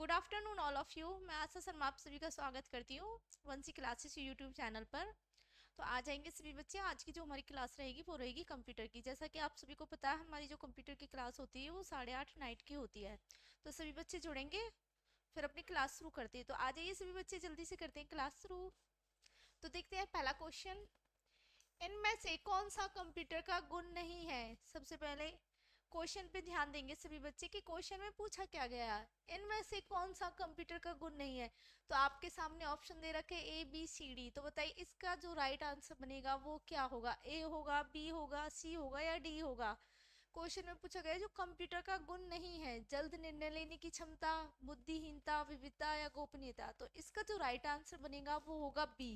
Good afternoon all of you. मैं आशा शर्मा आप सभी का स्वागत करती हूँ वंशी क्लासेस यूट्यूब चैनल पर। तो आ जाएंगे सभी बच्चे। आज की जो हमारी क्लास रहेगी वो रहेगी कंप्यूटर की। जैसा कि आप सभी को पता है हमारी जो कंप्यूटर की क्लास होती है वो 8:30 नाइट की होती है। तो सभी बच्चे जुड़ेंगे, फिर अपनी क्लास शुरू करते हैं। तो आ जाइए सभी बच्चे, जल्दी से करते हैं क्लास शुरू। तो देखते हैं पहला क्वेश्चन। इनमें से कौन सा कंप्यूटर का गुण नहीं है? सबसे पहले क्वेश्चन पे ध्यान देंगे सभी बच्चे कि क्वेश्चन में पूछा क्या गया है। इनमें से कौन सा कंप्यूटर का गुण नहीं है? तो आपके सामने ऑप्शन दे रखे ए बी सी डी। तो बताइए इसका जो राइट आंसर बनेगा वो क्या होगा? ए होगा, बी होगा, सी होगा या डी होगा? क्वेश्चन में पूछा गया है जो कंप्यूटर का गुण नहीं है, जल्द निर्णय लेने की क्षमता, बुद्धिहीनता, विविधता या गोपनीयता। तो इसका जो राइट आंसर बनेगा वो होगा बी,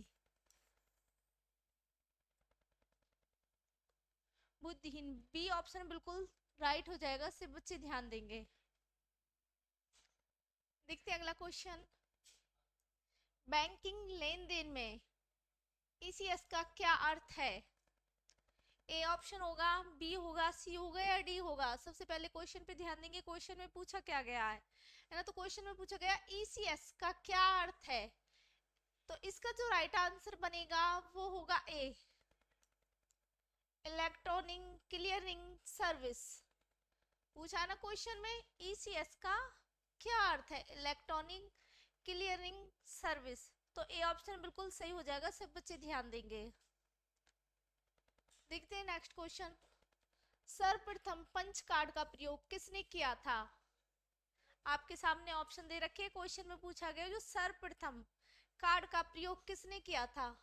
बुद्धिहीन। बी ऑप्शन बिल्कुल राइट हो जाएगा, सिर्फ बच्चे ध्यान देंगे। देखते हैं अगला क्वेश्चन। बैंकिंग लेन देन में ईसीएस का क्या अर्थ है? ए ऑप्शन होगा, बी होगा, सी होगा या डी होगा? सबसे पहले क्वेश्चन पे ध्यान देंगे, क्वेश्चन में पूछा क्या गया है ना। तो क्वेश्चन में पूछा गया ईसीएस का क्या अर्थ है। तो इसका जो राइट आंसर बनेगा वो होगा ए, इलेक्ट्रॉनिक क्लियरिंग सर्विस। पूछा है ना क्वेश्चन में ईसीएस का क्या अर्थ है, इलेक्ट्रॉनिक क्लियरिंग सर्विस। तो ए ऑप्शन बिल्कुल सही हो जाएगा, सब बच्चे ध्यान देंगे। देखते हैं नेक्स्ट क्वेश्चन। सर्वप्रथम पंच कार्ड का प्रयोग किसने किया था? आपके सामने ऑप्शन दे रखे, क्वेश्चन में पूछा गया जो सर्वप्रथम कार्ड का प्रयोग किसने किया था।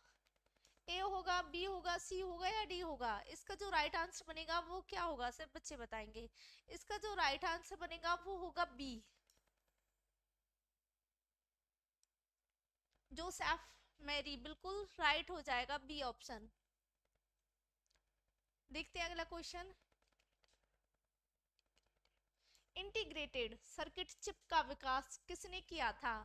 ए होगा, बी होगा, सी होगा या डी होगा? इसका जो राइट आंसर बनेगा वो क्या होगा, सिर्फ बच्चे बताएंगे। इसका जो राइट आंसर बनेगा वो होगा बी, जोसेफ मैरी। बिल्कुल राइट हो जाएगा बी ऑप्शन। देखते हैं अगला क्वेश्चन। इंटीग्रेटेड सर्किट चिप का विकास किसने किया था?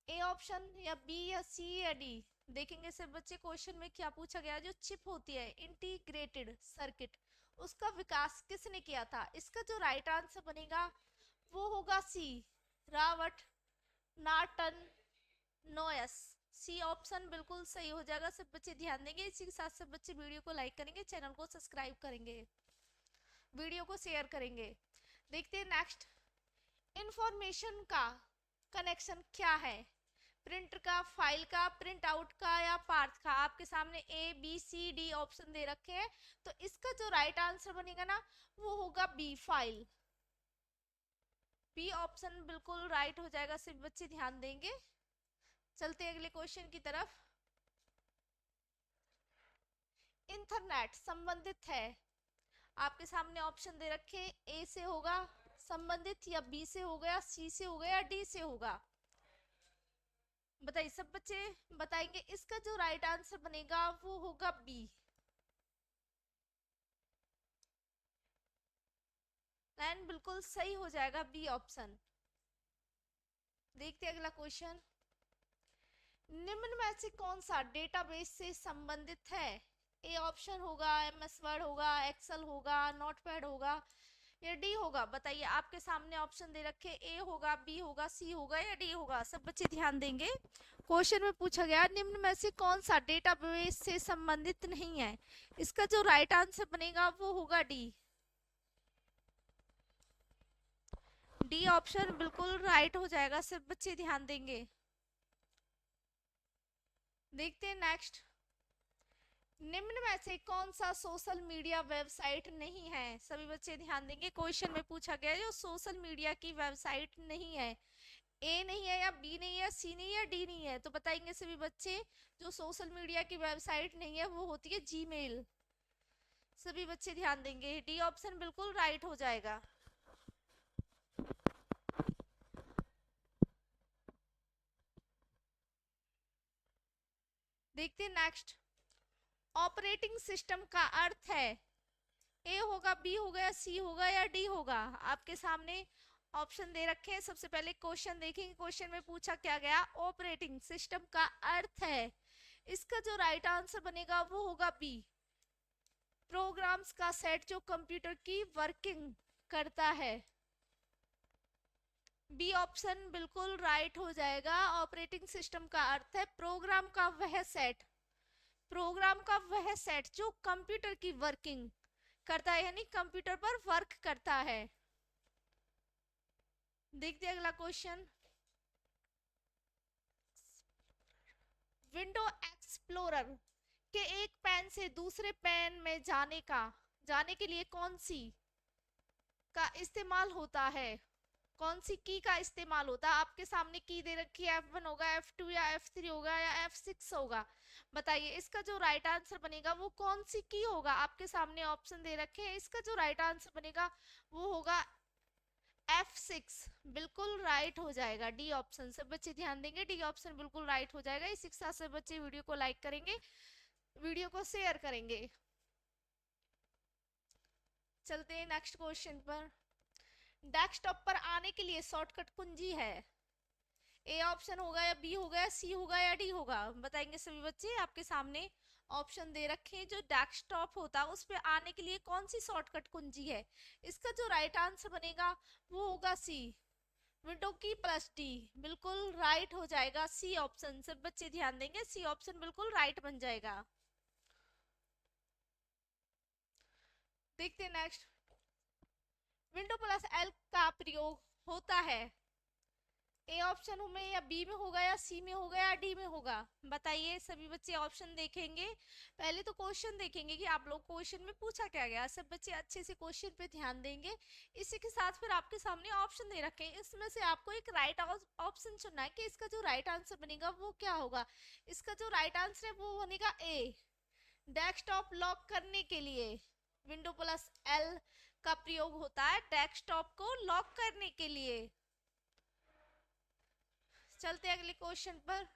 ए ऑप्शन या बी या सी या डी? देखेंगे सिर्फ बच्चे क्वेश्चन में क्या पूछा गया। जो चिप होती है इंटीग्रेटेड सर्किट, उसका विकास किसने किया था? इसका जो राइट आंसर बनेगा वो होगा सी, रावर्ट नॉर्टन नोयस। सी ऑप्शन बिल्कुल सही हो जाएगा, सब बच्चे ध्यान देंगे। इसी के साथ सब बच्चे वीडियो को लाइक करेंगे, चैनल को सब्सक्राइब करेंगे, वीडियो को शेयर करेंगे। देखते हैं नेक्स्ट। इंफॉर्मेशन का कनेक्शन क्या है? प्रिंटर का, फाइल का, प्रिंट आउट का या पार्थ का? आपके सामने A B C D option दे रखे हैं। तो इसका जो राइट आंसर बनेगा ना वो होगा बी, फाइल। बी ऑप्शन बिल्कुल राइट हो जाएगा, सिर्फ बच्चे ध्यान देंगे। चलते हैं अगले क्वेश्चन की तरफ। इंटरनेट संबंधित है, आपके सामने ऑप्शन दे रखे, ए से होगा संबंधित या बी से होगा या सी से होगा या डी से होगा? बताइए सब बच्चे बताएंगे। इसका जो राइट आंसर बनेगा वो होगा बी, लाइन बिल्कुल सही हो जाएगा बी ऑप्शन। देखते हैं अगला क्वेश्चन। निम्न में से कौन सा डेटाबेस से संबंधित है? ए ऑप्शन होगा, एमएस वर्ड होगा, एक्सेल होगा, नोटपैड होगा या डी होगा? बताइए आपके सामने ऑप्शन दे रखे, ए होगा, बी होगा, सी होगा या डी होगा? सब बच्चे ध्यान देंगे। क्वेश्चन में पूछा गया निम्न में से कौन सा डेटाबेस से संबंधित नहीं है। इसका जो राइट आंसर बनेगा वो होगा डी, डी ऑप्शन बिल्कुल राइट हो जाएगा, सब बच्चे ध्यान देंगे। देखते हैं नेक्स्ट। निम्न में से कौन सा सोशल मीडिया वेबसाइट नहीं है? सभी बच्चे ध्यान देंगे। क्वेश्चन में पूछा गया है जो सोशल मीडिया की वेबसाइट नहीं है। ए नहीं है या बी नहीं है, सी नहीं है, डी नहीं है? तो बताएंगे सभी बच्चे। जो सोशल मीडिया की वेबसाइट नहीं है वो होती है जीमेल। सभी बच्चे ध्यान देंगे, डी ऑप्शन बिल्कुल राइट हो जाएगा। देखते हैं नेक्स्ट। ऑपरेटिंग सिस्टम का अर्थ है, ए होगा, बी होगा या सी होगा या डी होगा? आपके सामने ऑप्शन दे रखे हैं। सबसे पहले क्वेश्चन देखेंगे, क्वेश्चन में पूछा क्या गया। ऑपरेटिंग सिस्टम का अर्थ है, इसका जो राइट आंसर बनेगा वो होगा बी, प्रोग्राम्स का सेट जो कंप्यूटर की वर्किंग करता है। बी ऑप्शन बिल्कुल राइट हो जाएगा। ऑपरेटिंग सिस्टम का अर्थ है प्रोग्राम का वह सेट, प्रोग्राम का वह सेट जो कंप्यूटर की वर्किंग करता है, यानी कंप्यूटर पर वर्क करता है। देखते हैं अगला क्वेश्चन। विंडो एक्सप्लोरर के एक पैन से दूसरे पैन में जाने के लिए कौन सी का इस्तेमाल होता है, कौन सी की का इस्तेमाल होता है? आपके सामने की दे रखी है, F1 होगा, F2 या F3 होगा या F6 होगा। बताइए इसका जो राइट आंसर बनेगा वो कौन सी की होगा? आपके सामने ऑप्शन दे रखे हैं, इसका जो राइट आंसर बनेगा वो होगा F6। बिल्कुल राइट हो जाएगा डी ऑप्शन। सब बच्चे ध्यान देंगे, डी ऑप्शन बिल्कुल राइट हो जाएगा। इसी के साथ सब बच्चे वीडियो को लाइक करेंगे, वीडियो को शेयर करेंगे। चलते हैं नेक्स्ट क्वेश्चन पर। डेस्कटॉप पर आने के लिए शॉर्टकट कुंजी है, ए ऑप्शन होगा या बी होगा या सी होगा या डी होगा? बताएंगे सभी बच्चे। आपके सामने ऑप्शन दे रखे हैं, जो डेस्कटॉप होता है उस पे आने के लिए कौन सी शॉर्टकट कुंजी है? इसका जो राइट आंसर बनेगा वो होगा सी, विंडो की प्लस डी। बिल्कुल राइट हो जाएगा सी ऑप्शन। सब बच्चे ध्यान देंगे, सी ऑप्शन बिल्कुल राइट बन जाएगा। देखते हैं नेक्स्ट। विंडो प्लस एल का प्रयोग होता है, ए ऑप्शन में या बी में होगा या सी में होगा या डी में होगा? बताइए सभी बच्चे ऑप्शन देखेंगे। पहले तो क्वेश्चन देखेंगे कि आप लोग क्वेश्चन में पूछा क्या गया। सब बच्चे अच्छे से क्वेश्चन पे ध्यान देंगे। इसी के साथ फिर आपके सामने ऑप्शन दे रखे हैं, इसमें से आपको एक राइट ऑप्शन चुनना है कि इसका जो राइट आंसर बनेगा वो क्या होगा। इसका जो राइट आंसर है वो बनेगा ए, डेस्कटॉप लॉक करने के लिए विंडो प्लस एल का प्रयोग होता है, डेस्कटॉप को लॉक करने के लिए। चलते हैं अगले क्वेश्चन पर।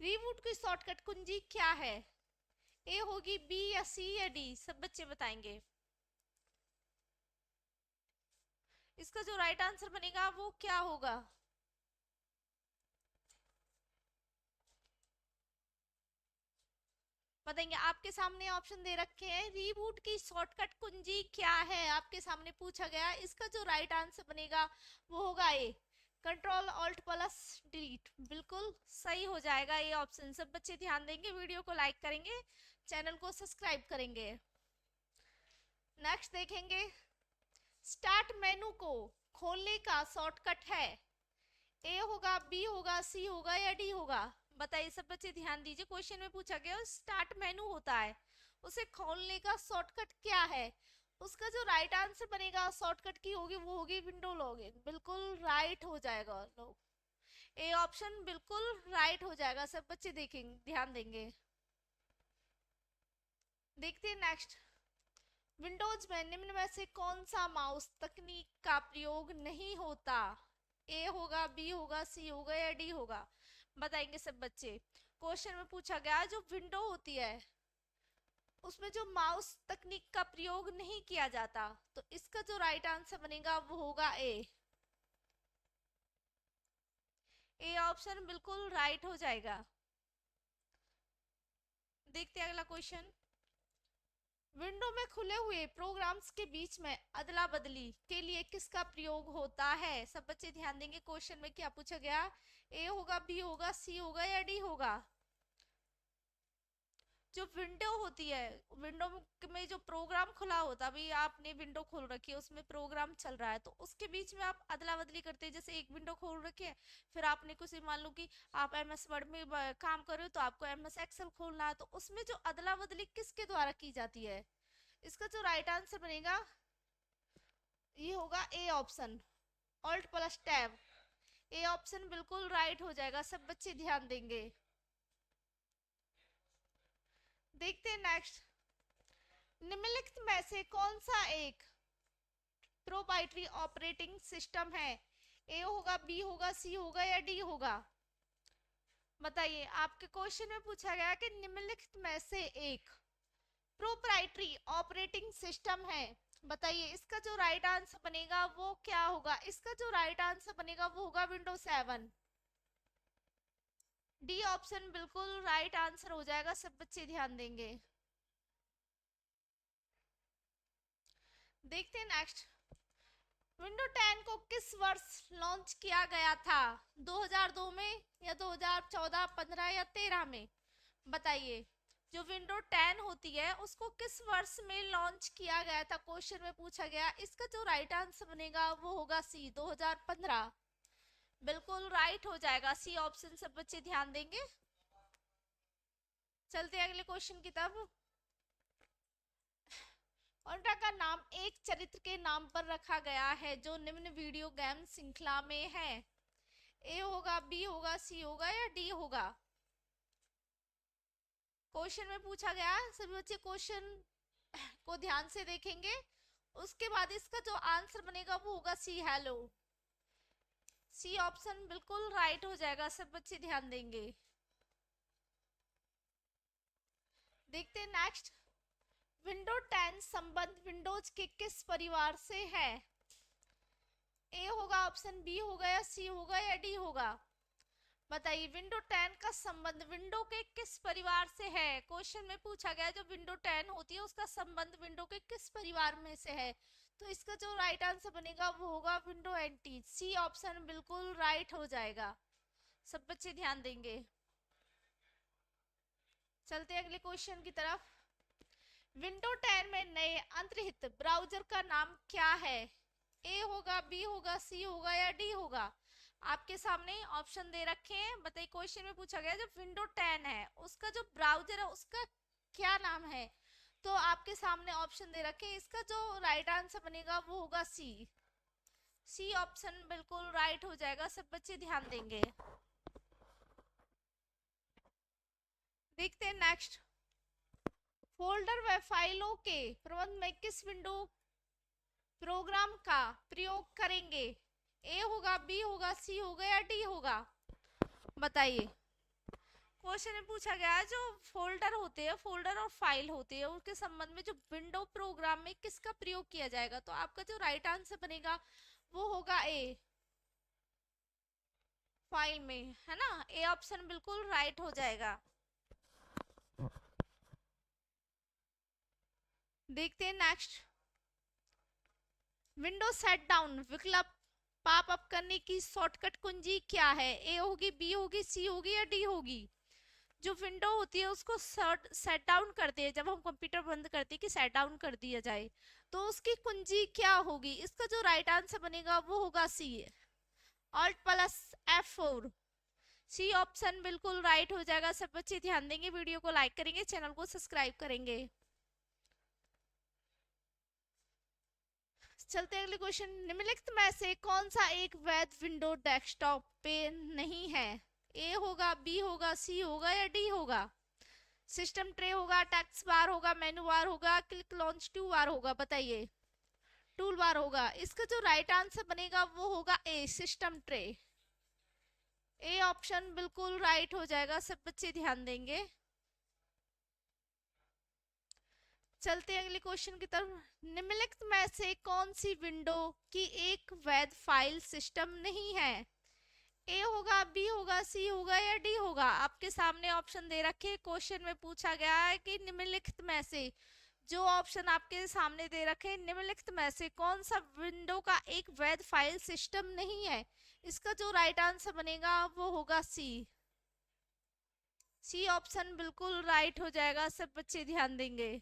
रीबूट की शॉर्टकट कुंजी क्या है, ए होगी, बी या सी या डी? सब बच्चे बताएंगे। इसका जो राइट आंसर बनेगा वो क्या होगा? बताएंगे। आपके सामने ऑप्शन दे रखे हैं, रीबूट की शॉर्टकट कुंजी क्या है, आपके सामने पूछा गया। इसका जो राइट आंसर बनेगा वो होगा ए, कंट्रोल ऑल्ट प्लस डिलीट। बिल्कुल सही हो जाएगा ये ऑप्शन। सब बच्चे ध्यान देंगे, वीडियो को लाइक करेंगे, चैनल को सब्सक्राइब करेंगे। नेक्स्ट देखेंगे, स्टार्ट मेनू को खोलने का शॉर्टकट है, ए होगा, बी होगा, सी होगा या डी होगा? बताइए सब बच्चे ध्यान दीजिए। क्वेश्चन में पूछा गया स्टार्ट मेनू होता है, उसे खोलने का शॉर्टकट क्या है? उसका जो राइट आंसर बनेगा शॉर्टकट की होगी वो होगी विंडो लॉगिन। बिल्कुल राइट हो जाएगा लोग, ए ऑप्शन बिल्कुल राइट हो जाएगा। सब बच्चे देखेंगे, ध्यान देंगे। देखते हैं नेक्स्ट। विंडोज में निम्न में से कौन सा माउस तकनीक का प्रयोग नहीं होता, ए होगा, बी होगा, सी होगा या डी होगा? बताएंगे सब बच्चे। क्वेश्चन में पूछा गया जो विंडो होती है उसमें जो माउस तकनीक का प्रयोग नहीं किया जाता, तो इसका जो राइट आंसर बनेगा वो होगा ए, ए ऑप्शन बिल्कुल राइट हो जाएगा। देखते हैं अगला क्वेश्चन। विंडो में खुले हुए प्रोग्राम्स के बीच में अदला बदली के लिए किसका प्रयोग होता है? सब बच्चे ध्यान देंगे, क्वेश्चन में क्या पूछा गया, ए होगा, बी होगा, सी होगा या डी होगा? जो विंडो होती है, विंडो में जो प्रोग्राम खुला होता है, अभी आपने विंडो खोल रखी है उसमें प्रोग्राम चल रहा है, तो उसके बीच में आप अदला बदली करते हैं। जैसे एक विंडो खोल रखी है, फिर आपने कुछ मान लो कि आप एमएस वर्ड में काम कर रहे हो तो आपको एमएस एक्सेल खोलना है, तो उसमें जो अदला बदली किसके द्वारा की जाती है? इसका जो राइट आंसर बनेगा ये होगा A option, alt plus tab. A option बिल्कुल राइट हो जाएगा। सब बच्चे ध्यान देंगे। देखते हैं नेक्स्ट। निम्नलिखित में से कौन सा एक प्रोप्राइटरी ऑपरेटिंग सिस्टम है, ए होगा, बी होगा, सी होगा या डी होगा? बताइए। आपके क्वेश्चन में पूछा गया कि निम्नलिखित में से एक प्रोप्राइटरी ऑपरेटिंग सिस्टम है, बताइए इसका जो राइट आंसर बनेगा वो क्या होगा? इसका जो राइट आंसर बनेगा वो होगा विंडोज 7। डी ऑप्शन बिल्कुल राइट आंसर हो जाएगा। सब बच्चे ध्यान देंगे। देखते हैं नेक्स्ट। विंडो 10 को किस वर्ष लॉन्च किया गया था? 2002 में या 2014, 15 या 13 में? बताइए। जो विंडो 10 होती है उसको किस वर्ष में लॉन्च किया गया था, क्वेश्चन में पूछा गया। इसका जो राइट आंसर बनेगा वो होगा सी, 2015। बिल्कुल राइट हो जाएगा सी ऑप्शन। सब बच्चे ध्यान देंगे। चलते हैं अगले क्वेश्चन की तरफ। ओनिडा का नाम एक चरित्र के नाम पर रखा गया है जो निम्न वीडियो गेम श्रृंखला में है। ए होगा, बी होगा, सी होगा या डी होगा? क्वेश्चन में पूछा गया, सभी बच्चे क्वेश्चन को ध्यान से देखेंगे। उसके बाद इसका जो आंसर बनेगा वो होगा सी, हेलो। सी ऑप्शन बिल्कुल राइट हो जाएगा। सब बच्चे ध्यान देंगे। देखते हैं नेक्स्ट। विंडो 10 संबंध विंडोज के किस परिवार से है? ए होगा ऑप्शन, बी होगा या सी होगा या डी होगा? बताइए। विंडो 10 का संबंध विंडो के किस परिवार से है? क्वेश्चन में पूछा गया जो विंडो 10 होती है उसका संबंध विंडो के किस परिवार में से है। तो इसका जो राइट आंसर बनेगा वो होगा विंडो एनटी। सी ऑप्शन बिल्कुल राइट हो जाएगा। सब बच्चे ध्यान देंगे। चलते अगले क्वेश्चन की तरफ। विंडो 10 में नए अंतर्निहित ब्राउजर का नाम क्या है? ए होगा, बी होगा, सी होगा या डी होगा? आपके सामने ऑप्शन दे रखे हैं। बताइए। क्वेश्चन में पूछा गया जो विंडो 10 है उसका जो ब्राउजर है उसका क्या नाम है? तो आपके सामने ऑप्शन दे रखे हैं। इसका जो राइट आंसर बनेगा वो होगा सी। सी ऑप्शन बिल्कुल राइट हो जाएगा। सब बच्चे ध्यान देंगे। देखते हैं नेक्स्ट। फोल्डर व फाइलों के प्रबंधन में किस विंडो प्रोग्राम का प्रयोग करेंगे? ए होगा, बी होगा, सी होगा या डी होगा? बताइए। क्वेश्चन में पूछा गया है जो फोल्डर होते हैं, फोल्डर और फाइल होते हैं, उसके संबंध में जो विंडो प्रोग्राम में किसका प्रयोग किया जाएगा। तो आपका जो राइट आंसर बनेगा वो होगा ए, फाइल में, है ना। ए ऑप्शन बिल्कुल राइट हो जाएगा। देखते हैं नेक्स्ट। विंडो सेट डाउन विकल्प पॉप अप करने की शॉर्टकट कुंजी क्या है? ए होगी, बी होगी, सी होगी या डी होगी? जो विंडो होती है उसको सेट डाउन करते हैं, जब हम कंप्यूटर बंद करते हैं कि सेट डाउन कर दिया जाए, तो उसकी कुंजी क्या होगी? इसका जो राइट आंसर बनेगा वो होगा C, alt plus F4। C option बिल्कुल राइट हो जाएगा। सब बच्चे ध्यान देंगे, वीडियो को लाइक करेंगे, चैनल को सब्सक्राइब करेंगे। चलते अगले क्वेश्चन। निम्नलिखित में से कौन सा एक वैध विंडो डेस्कटॉप पे नहीं है? ए होगा, बी होगा, सी होगा या डी होगा? सिस्टम ट्रे होगा, टेक्स्ट बार होगा, मेनू बार होगा, क्लिक लॉन्च टू बार होगा? बताइए। टूल बार होगा। इसका जो राइट आंसर बनेगा वो होगा ए, सिस्टम ट्रे। ए ऑप्शन बिल्कुल राइट हो जाएगा। सब बच्चे ध्यान देंगे। चलते अगले क्वेश्चन की तरफ। निम्नलिखित में से कौन सी विंडो की एक वैध फाइल सिस्टम नहीं है? ए होगा, बी होगा, सी होगा या डी होगा? आपके सामने ऑप्शन दे रखे। क्वेश्चन में पूछा गया है कि निम्नलिखित में से, जो ऑप्शन आपके सामने दे रखे, निम्नलिखित में से कौन सा विंडो का एक वैध फाइल सिस्टम नहीं है? इसका जो राइट आंसर बनेगा वो होगा सी। सी ऑप्शन बिल्कुल राइट हो जाएगा। सब बच्चे ध्यान देंगे।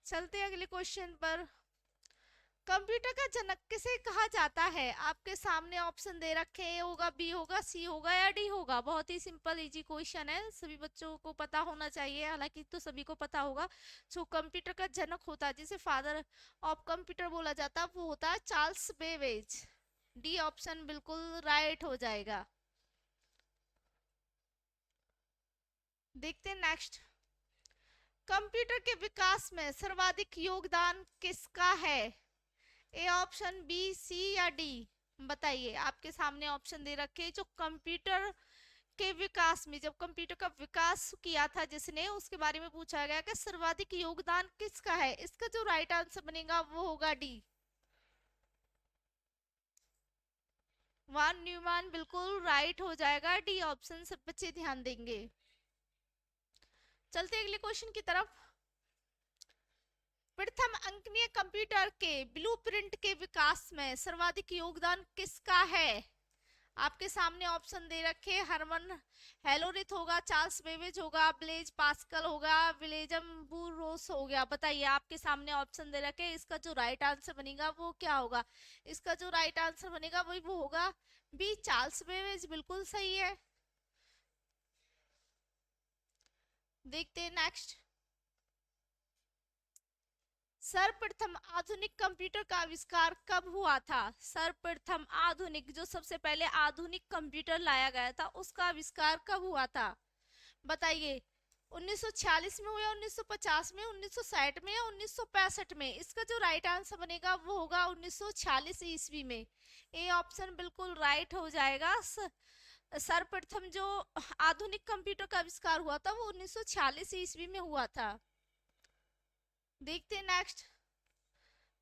चलते अगले क्वेश्चन पर। कंप्यूटर का जनक किसे कहा जाता है? आपके सामने ऑप्शन दे रखे हैं। ए होगा, बी होगा, सी होगा या डी होगा? बहुत ही सिंपल इजी क्वेश्चन है, सभी बच्चों को पता होना चाहिए। हालांकि तो सभी को पता होगा। जो कंप्यूटर का जनक होता है, जिसे फादर ऑफ कंप्यूटर बोला जाता है, वो होता है चार्ल्स बेबेज। डी ऑप्शन बिल्कुल राइट हो जाएगा। देखते हैं नेक्स्ट। कंप्यूटर के विकास में सर्वाधिक योगदान किसका है? ए ऑप्शन, बी, सी या डी? बताइए। आपके सामने ऑप्शन दे रखे। जो कंप्यूटर के विकास में, जब कंप्यूटर का विकास किया था जिसने, उसके बारे में पूछा गया कि सर्वाधिक योगदान किसका है। इसका जो राइट आंसर बनेगा वो होगा डी, वान न्यूमैन। बिल्कुल राइट हो जाएगा डी ऑप्शन। सब बच्चे ध्यान देंगे। चलते अगले क्वेश्चन की तरफ। प्रथम अंकनीय कंप्यूटर के ब्लूप्रिंट के विकास में सर्वाधिक योगदान किसका है? आपके सामने ऑप्शन दे रखे, हरमन हेलोरिथ होगा, चार्ल्स बेबेज होगा, ब्लेज पास्कल होगा, विलेजम बुरोस हो गया। बताइए, आपके सामने ऑप्शन दे रखे, इसका जो राइट आंसर बनेगा वो क्या होगा? इसका जो राइट आंसर बनेगा वही वो होगा बी, चार्ल्स बेबेज। बिल्कुल सही है। देखते हैं नेक्स्ट। सर्वप्रथम आधुनिक कंप्यूटर का आविष्कार कब हुआ था? सर्वप्रथम आधुनिक, जो सबसे पहले आधुनिक कंप्यूटर लाया गया था, उसका आविष्कार कब हुआ था? बताइए, 1946 में हुआ, 1950 में, 1960 में या 1965 में? इसका जो राइट आंसर बनेगा वो होगा 1946 ईस्वी में। ए ऑप्शन बिल्कुल राइट हो जाएगा। सर्वप्रथम जो आधुनिक कंप्यूटर का आविष्कार हुआ था वो 1946 ईस्वी में हुआ था। देखते हैं नेक्स्ट।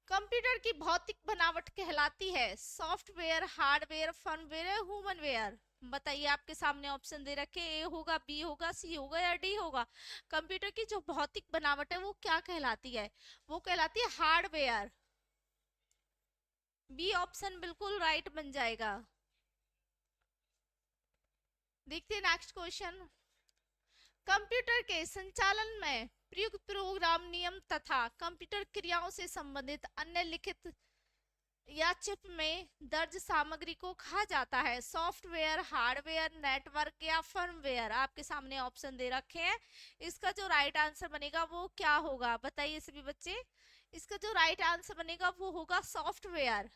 कंप्यूटर की भौतिक बनावट कहलाती है सॉफ्टवेयर, हार्डवेयर, फर्मवेयर या ह्यूमनवेयर? बताइए, आपके सामने ऑप्शन दे रखे, ए होगा, बी होगा, सी होगा या डी होगा? कंप्यूटर की जो भौतिक बनावट है वो क्या कहलाती है? वो कहलाती है हार्डवेयर। बी ऑप्शन बिल्कुल राइट बन जाएगा। देखते हैं नेक्स्ट क्वेश्चन। कंप्यूटर के संचालन में प्रयुक्त प्रोग्राम, नियम तथा कंप्यूटर क्रियाओं से संबंधित अन्य लिखित या चिप में दर्ज सामग्री को कहा जाता है सॉफ्टवेयर, हार्डवेयर, नेटवर्क या फर्मवेयर? आपके सामने ऑप्शन दे रखे हैं, इसका जो राइट आंसर बनेगा वो क्या होगा? बताइए सभी बच्चे, इसका जो राइट आंसर बनेगा वो होगा सॉफ्टवेयर।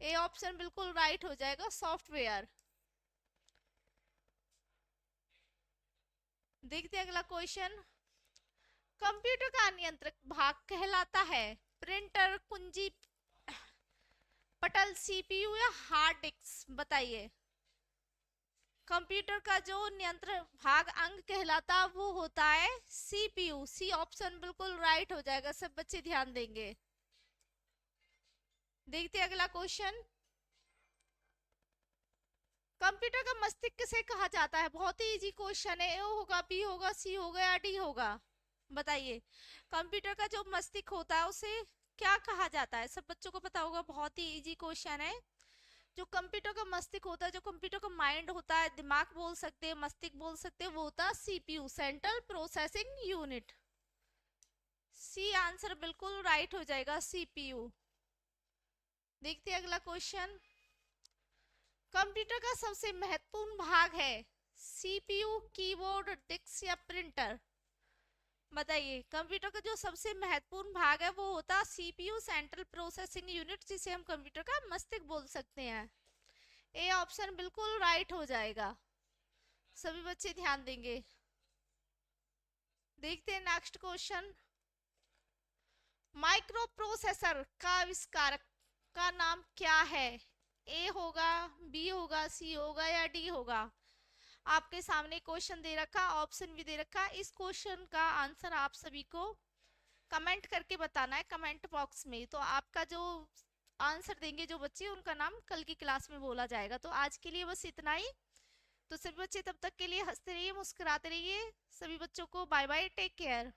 ए ऑप्शन बिल्कुल राइट हो जाएगा, सॉफ्टवेयर। देखते हैं अगला क्वेश्चन। कंप्यूटर का नियंत्रक भाग कहलाता है प्रिंटर, कुंजी, पटल, सीपीयू या हार्ड डिस्क? बताइए, कंप्यूटर का जो नियंत्रण भाग अंग कहलाता वो होता है सीपीयू। सी ऑप्शन बिल्कुल राइट हो जाएगा। सब बच्चे ध्यान देंगे। देखते हैं अगला क्वेश्चन। कंप्यूटर का मस्तिष्क किसे कहा जाता है? बहुत ही इजी क्वेश्चन है। ए होगा, बी होगा, सी होगा या डी होगा? बताइए, कंप्यूटर का जो मस्तिष्क होता है उसे क्या कहा जाता है? सब बच्चों को पता होगा, बहुत ही इजी क्वेश्चन है। जो कंप्यूटर का मस्तिष्क होता है, जो कंप्यूटर का माइंड होता है, दिमाग बोल सकते हैं, मस्तिष्क बोल सकते हैं, वो होता है CPU, central processing unit. C answer बिल्कुल राइट हो जाएगा, सीपीयू। देखते हैं अगला क्वेश्चन। कंप्यूटर का सबसे महत्वपूर्ण भाग है सीपीयू, कीबोर्ड, डिस्क या प्रिंटर? बताइए, कंप्यूटर का जो सबसे महत्वपूर्ण भाग है वो होता है सीपीयू, सेंट्रल प्रोसेसिंग यूनिट, जिसे हम कंप्यूटर का मस्तिष्क बोल सकते हैं। ए ऑप्शन बिल्कुल राइट हो जाएगा। सभी बच्चे ध्यान देंगे। देखते हैं नेक्स्ट क्वेश्चन। माइक्रो प्रोसेसर का आविष्कारक का नाम क्या है? ए होगा, बी होगा, सी होगा या डी होगा? आपके सामने क्वेश्चन दे रखा, ऑप्शन भी दे रखा। इस क्वेश्चन का आंसर आप सभी को कमेंट करके बताना है कमेंट बॉक्स में। तो आपका जो आंसर देंगे जो बच्चे, उनका नाम कल की क्लास में बोला जाएगा। तो आज के लिए बस इतना ही। तो सभी बच्चे तब तक के लिए हंसते रहिए, मुस्कुराते रहिए। सभी बच्चों को बाय बाय, टेक केयर।